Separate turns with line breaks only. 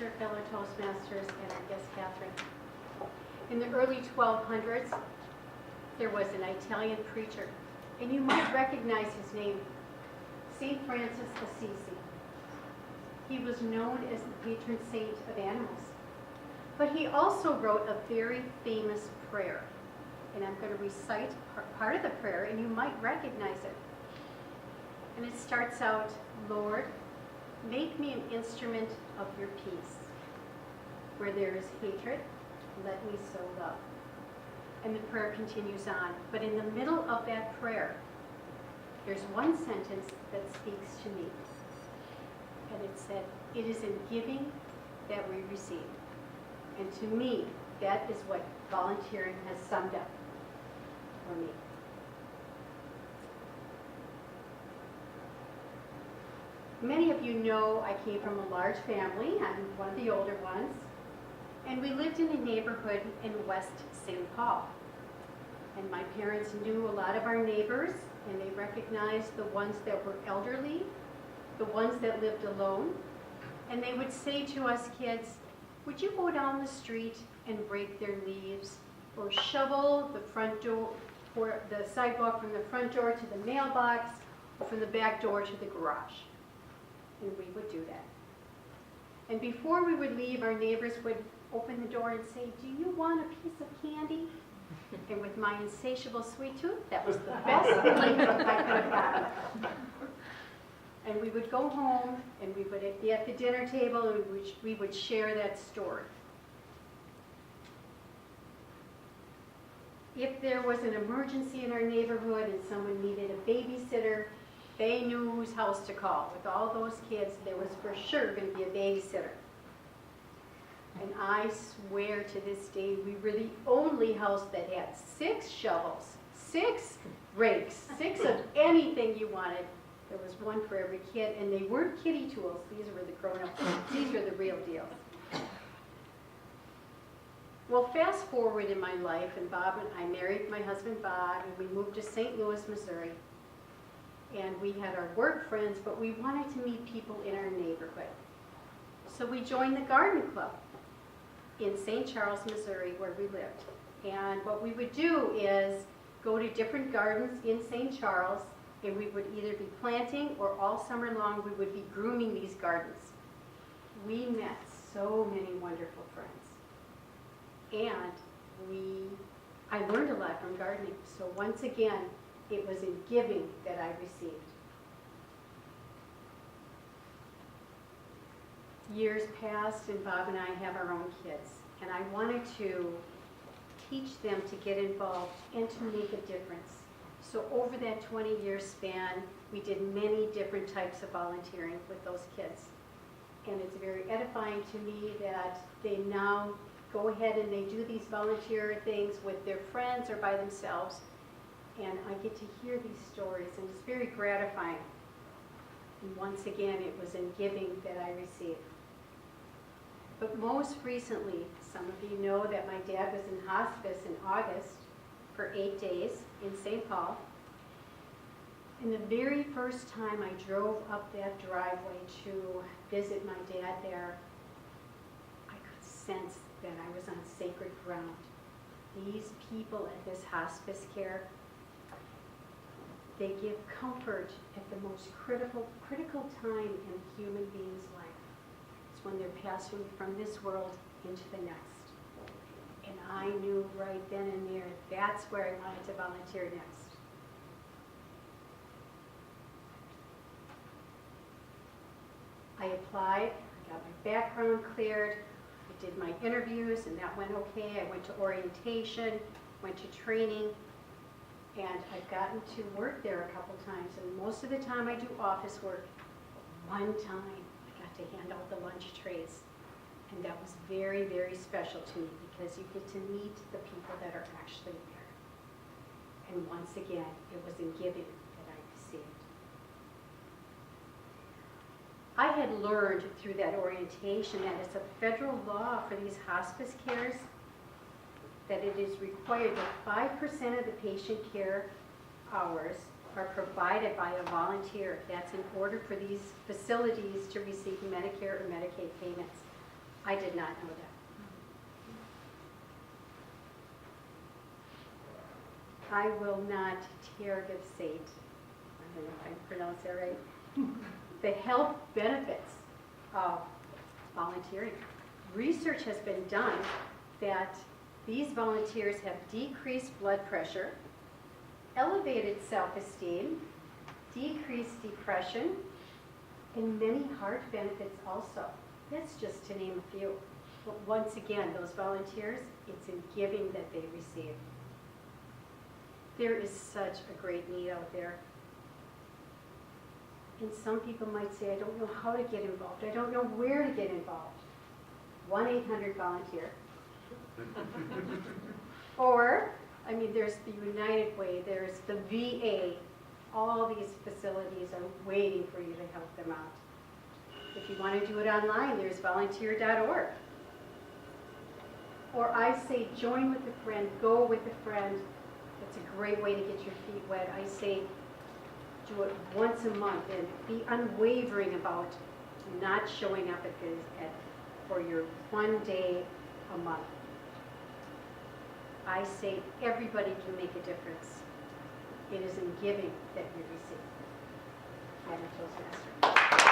our fellow Toastmasters, and our guest Catherine. In the early 1200s, there was an Italian preacher, and you might recognize his name, St. Francis Assisi. He was known as the patron saint of animals. But he also wrote a very famous prayer. And I'm going to recite part of the prayer, and you might recognize it. And it starts out, Lord, make me an instrument of your peace. Where there is hatred, let me sow love. And the prayer continues on. But in the middle of that prayer, there's one sentence that speaks to me. And it said, it is in giving that we receive. And to me, that is what volunteering has summed up for me. Many of you know I came from a large family. I'm one of the older ones. And we lived in a neighborhood in West St. Paul. And my parents knew a lot of our neighbors, and they recognized the ones that were elderly, the ones that lived alone. And they would say to us kids, would you go down the street and rake their leaves, or shovel the front door, or the sidewalk from the front door to the mailbox, or from the back door to the garage? And we would do that. And before we would leave, our neighbors would open the door and say, do you want a piece of candy? And with my insatiable sweet tooth, that was the best thing I could have gotten. And we would go home, and we would be at the dinner table, and we would share that story. If there was an emergency in our neighborhood and someone needed a babysitter, they knew whose house to call. With all those kids, there was for sure going to be a babysitter. And I swear to this day, we were the only house that had 6 shovels, 6 rakes, 6 of anything you wanted. There was one for every kid, and they weren't kiddie tools. These were the grown-up. These were the real deal. Well, fast forward in my life, and I married my husband Bob, and we moved to St. Louis, Missouri. And we had our work friends, but we wanted to meet people in our neighborhood. So we joined the garden club in St. Charles, Missouri, where we lived. And what we would do is go to different gardens in St. Charles, and we would either be planting, or all summer long we would be grooming these gardens. We met so many wonderful friends. And I learned a lot from gardening. So once again, it was in giving that I received. Years passed, and Bob and I have our own kids. And I wanted to teach them to get involved and to make a difference. So over that 20-year span, we did many different types of volunteering with those kids. And it's very edifying to me that they now go ahead and they do these volunteer things with their friends or by themselves. And I get to hear these stories, and it's very gratifying. And once again, it was in giving that I received. But most recently, some of you know that my dad was in hospice in August for 8 days in St. Paul. And the very first time I drove up that driveway to visit my dad there, I could sense that I was on sacred ground. These people at this hospice care, they give comfort at the most critical time in a human being's life. It's when they're passing from this world into the next. And I knew right then and there, that's where I wanted to volunteer next. I applied, I got my background cleared, I did my interviews, and that went okay. I went to orientation, went to training, and I've gotten to work there a couple times. And most of the time I do office work. One time I got to hand out the lunch trays. And that was very, very special to me because you get to meet the people that are actually there. And once again, it was in giving that I received. I had learned through that orientation that it's a federal law for these hospice cares that it is required that 5% of the patient care hours are provided by a volunteer. That's in order for these facilities to receive Medicare or Medicaid payments. I did not know that. I will not tergiversate, I don't know if I pronounced that right, the health benefits of volunteering. Research has been done that these volunteers have decreased blood pressure, elevated self-esteem, decreased depression, and many heart benefits also. That's just to name a few. But once again, those volunteers, it's in giving that they receive. There is such a great need out there. And some people might say, I don't know how to get involved. I don't know where to get involved. 1-800-VOLUNTEER. Or, I mean, there's the United Way, there's the VA. All these facilities are waiting for you to help them out. If you want to do it online, there's volunteer.org. Or I say join with a friend, go with a friend. It's a great way to get your feet wet. I say do it once a month and be unwavering about not showing up for your one day a month. I say everybody can make a difference. It is in giving that you receive. I'm a Toastmaster.